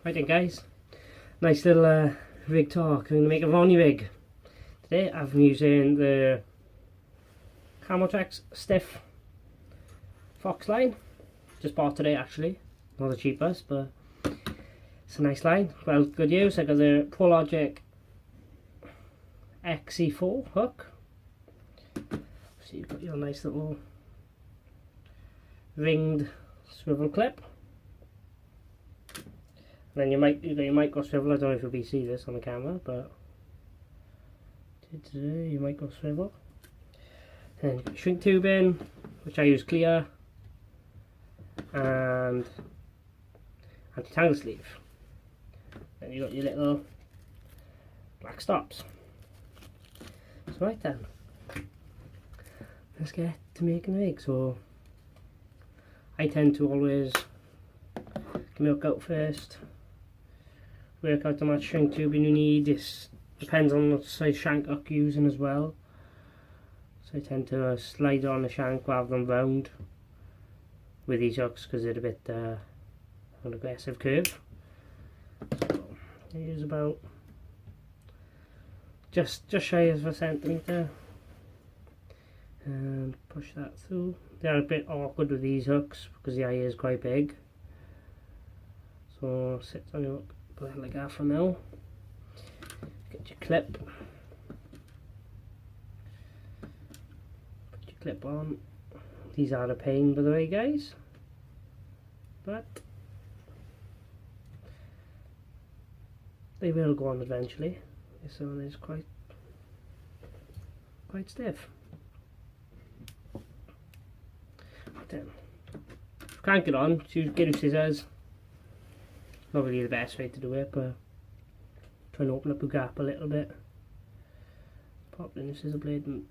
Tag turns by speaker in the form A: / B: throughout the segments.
A: Right then guys, nice little rig talk. I'm going to make a Ronny rig. Today I've been using the Cameltrax stiff Fox line. Just bought today actually, not the cheapest but it's a nice line. Well, good use. I got the ProLogic XE4 hook. So you've got your nice little ringed swivel clip. And then you might go swivel. I don't know if you'll be see this on the camera, but today you might go swivel. And you've got shrink tube in, which I use clear, and anti-tangle sleeve. Then you got your little black stops. So right then, let's get to making the rig. So I tend to always get my hook out first. Work out how much shrink tubing you need. This depends on what size shank hook you're using as well. So I tend to slide on the shank rather than round with these hooks because they're a bit an aggressive curve. So I use about just shy of a centimetre and push that through. They're a bit awkward with these hooks because the eye is quite big. So sit on your hook like that for now. Get your clip. Put your clip on. These are a pain by the way guys, but they will go on eventually. This one is quite stiff. Then crank it on. Get your scissors. Not really the best way to do it, but try and open up the gap a little bit. Pop in the scissor blade and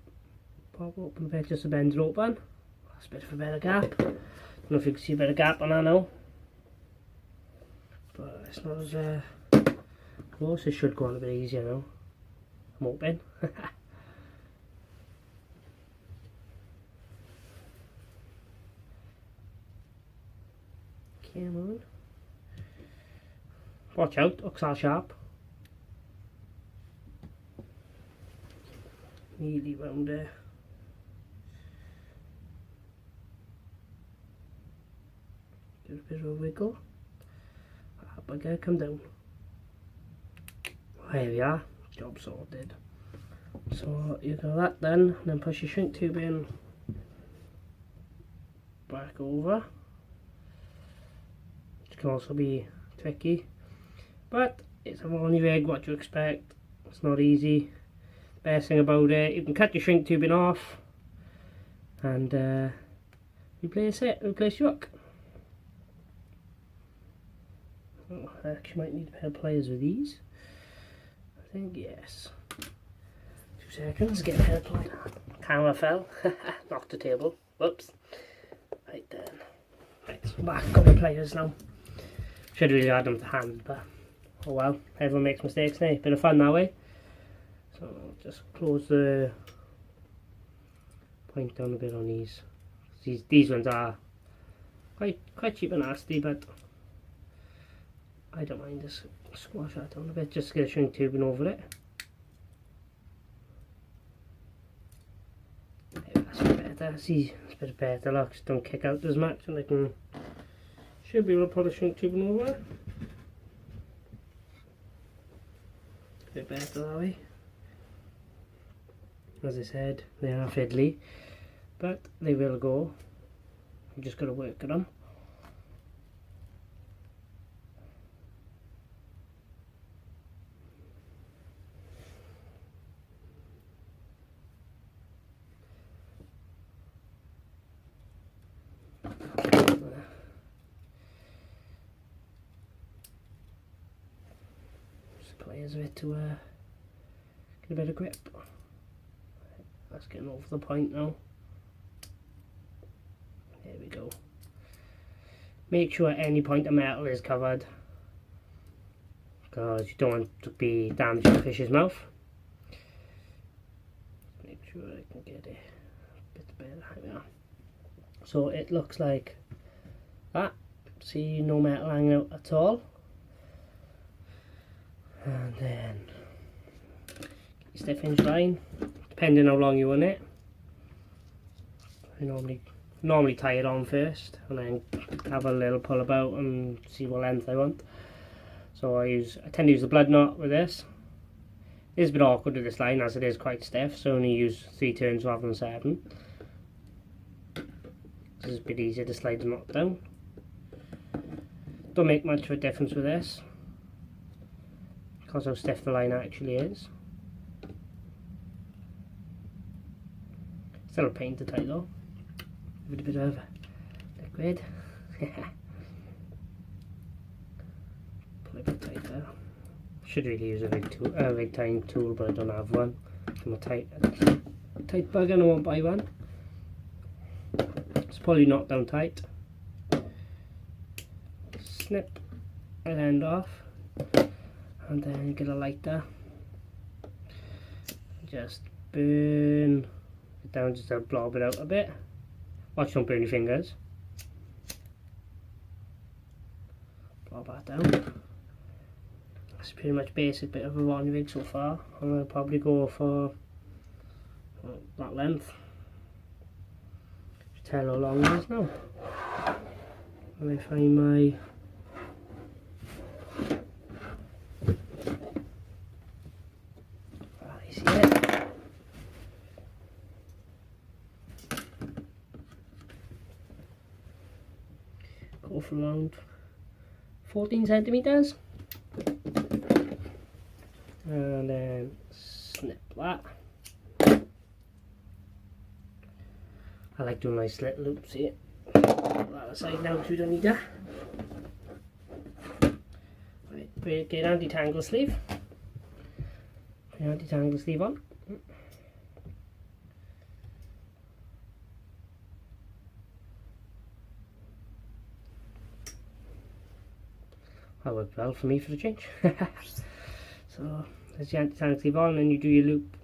A: pop open a bit just to bend it open. That's a bit of a better gap. Don't know if you can see a bit of gap on that now, but it's not as close. It should go on a bit easier now. I'm hoping. Come on. Watch out, hooks are sharp. Nearly round there. Give a bit of a wiggle. Up I go, come down. There we are, job sorted. So you got that then, and then push your shrink tube in back over. Which can also be tricky. But it's a Ronny rig, what you expect. It's not easy. Best thing about it, you can cut your shrink tubing off and replace your hook. Oh, I actually might need a pair of pliers with these. I think yes. 2 seconds, get a pair of pliers. Camera fell. Knocked the table. Whoops. Right then. Right, so back, got my pliers now. Should really add them to hand, but oh well, everyone makes mistakes now. Bit of fun that way. So just close the point down a bit on these. These ones are quite cheap and nasty, but I don't mind. Just squash that down a bit just to get a shrink tubing over it. There, that's a bit better. See, it's a bit better. Look, just don't kick out as much, and I should be able to put a shrink tubing over it. A bit better that way. As I said, they are fiddly, but they will go. I'm just got to work at them. Pliers a bit to get a bit of grip. That's getting over the point now. There we go. Make sure any point of metal is covered because you don't want to be damaging the fish's mouth. Make sure I can get it a bit better. So it looks like that. See, no metal hanging out at all. And then your stiff hinge line, depending how long you want it. I normally tie it on first and then have a little pull about and see what length I want. So I tend to use the blood knot with this. It is a bit awkward with this line as it is quite stiff, so I only use 3 turns rather than 7. This is a bit easier to slide the knot down. Don't make much of a difference with this because how stiff the line actually is. Still a pain to tie though, with a bit of liquid. Pull it a bit tighter. Should really use a big time tool, but I don't have one. I'm a tight bug and I won't buy one. Just pull your knot down tight. Snip that end off, and then get a lighter. Just burn it down just to blob it out a bit. Watch, don't burn your fingers. Blob that down. That's pretty much basic bit of a ronny rig so far. I'm going to probably go for that length. Just tell how long it is now. When I find my I see it. Go for around 14 centimeters. And then snip that. I like doing nice little loops here. Put that aside now because we don't need that. Right, get anti-tangle sleeve. Put your anti-tangle sleeve on. That worked well for me for a change. So there's your anti-tangle sleeve on, and you do your loop.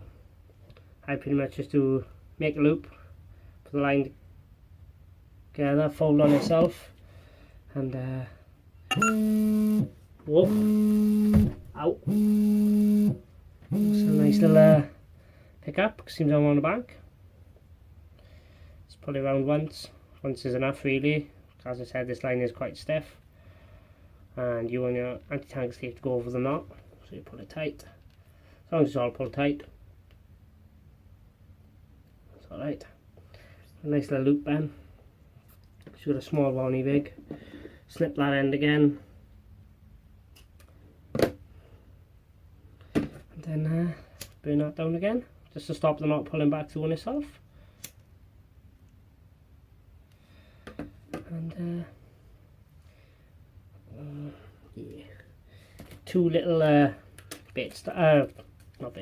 A: I pretty much just do make a loop, put the line together, fold on itself, and whoop, out. So nice little pick up, seems I'm on the bank. Just pull it around once is enough really. As I said, this line is quite stiff, and you want your anti-tangle sleeve to go over the knot. So you pull it tight. As long as it's all pulled tight, it's alright. A nice little loop then. She's got a small ronny rig. Snip that end again. And then burn that down again, just to stop the knot pulling back to on itself. And yeah. 2 little not bit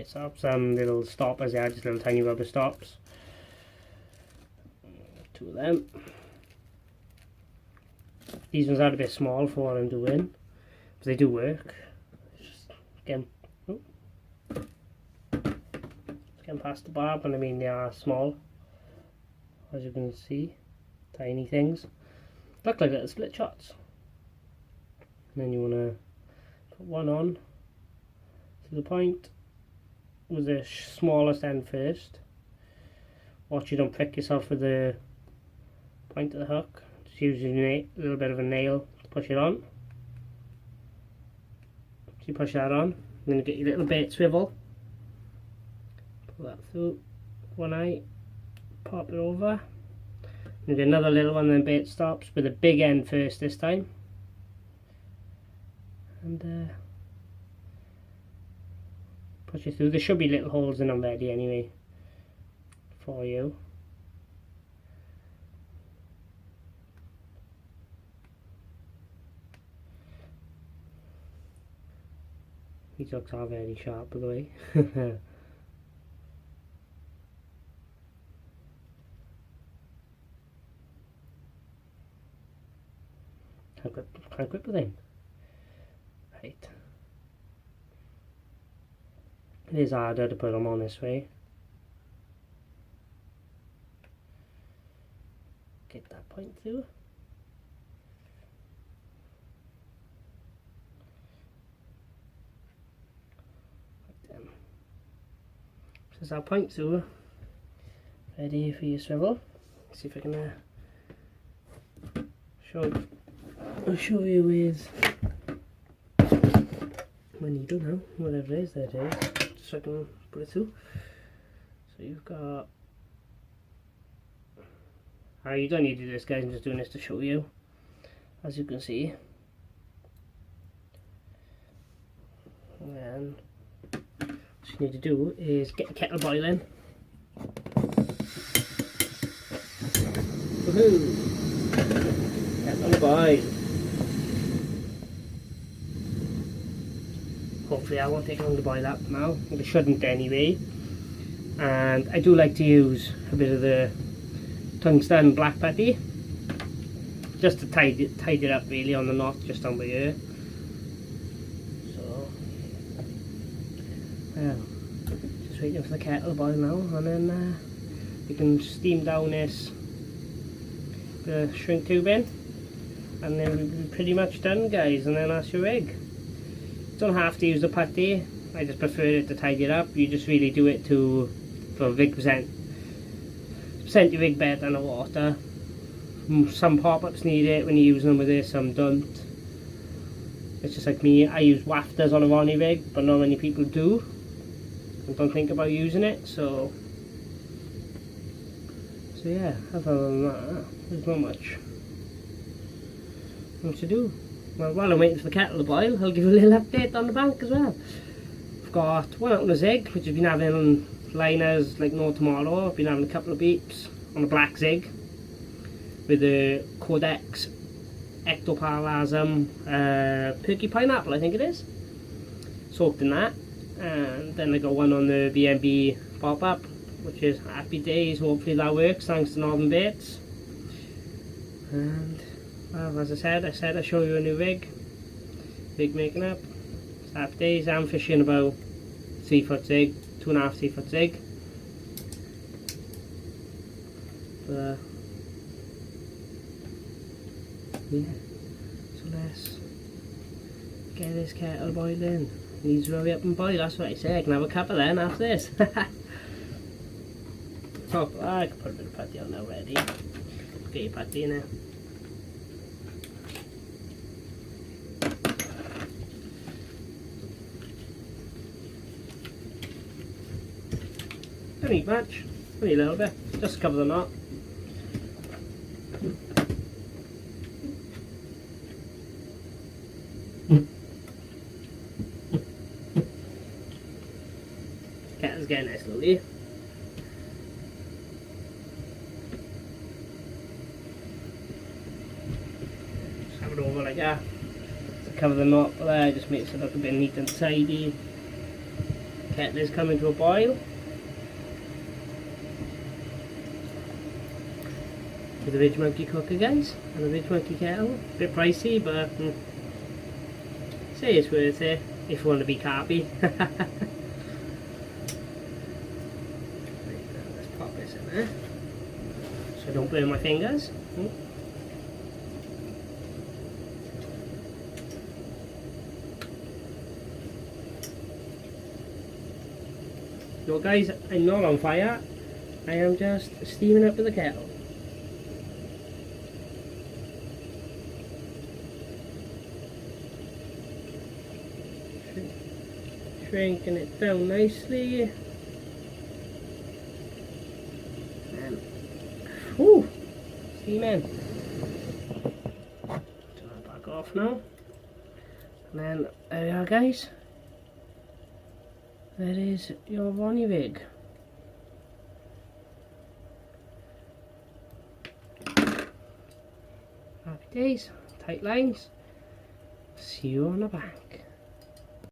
A: stops, little stoppers there, just little tiny rubber stops. 2 of them. These ones are a bit small for what I'm doing, but they do work. Just getting past the barb, and I mean they are small, as you can see, tiny things. Look like little split shots. And then you want to put one on to the point with the smallest end first. Watch you don't prick yourself with the point of the hook. Just use a little bit of a nail to push it on. So you push that on, then you get your little bait swivel. Pull that through one eye, pop it over. And get another little one, then bait stops with the big end first this time. And push it through. There should be little holes in them ready anyway for you. These hooks are very sharp, by the way. Can't grip with him. Right. It is harder to put them on this way. Get that point through. There's our point to ready for your swivel. See if I can show you with my needle now, whatever it is, there it is, just so I can put it through. So you've got, you don't need to do this guys, I'm just doing this to show you. As you can see, and then what you need to do is get the kettle boiling. Woohoo! Kettle boil. Hopefully I won't take long to boil up now, but it shouldn't anyway. And I do like to use a bit of the tungsten black putty just to tidy it up really on the knot just down by here. So well, just waiting for the kettle to boil now, and then you can steam down this shrink tube in, and then we'll be pretty much done guys, and then that's your rig. You don't have to use the putty, I just prefer it to tidy it up. You just really do it to present your rig better than the water. Some pop-ups need it when you're using them with this, some don't. It's just like me, I use wafters on a Ronny rig, but not many people do and don't think about using it, so yeah, other than that, there's not much to do. Well, while I'm waiting for the kettle to boil, I'll give you a little update on the bank as well. I've got one out on the Zig, which I've been having on liners like no tomorrow. I've been having a couple of beeps on a black Zig with the Codex Ectoplasm Perky Pineapple, I think it is. Soaked in that. And then I got one on the B&B pop-up, which is happy days. Hopefully that works, thanks to Northern Baits. And well, as I said I'd show you a new rig making up. It's happy days. I'm fishing about 3 foot Zig, 2.5 3 foot Zig. But yeah, so let's get this kettle boiling. Needs to hurry up and boil, that's what I say. I can have a cuppa then after this. Oh, I can put a bit of putty on now already. Get your putty in there. Don't need much, only a little bit, just to cover the knot. Kettle's getting there slowly. Just have it over like that to cover the knot there, just makes it look a bit neat and tidy. Kettle is coming to a boil. With the Ridge Monkey cooker guys, and the Ridge Monkey kettle. A bit pricey, but say it's worth it if you want to be carpy. Let's pop this in there so I don't burn my fingers. So guys, I'm not on fire, I am just steaming up with the kettle. Shrinking it down nicely, and steaming. Turn that back off now, and then there we are guys, there is your Ronny rig. Happy days, tight lines, see you on the bank.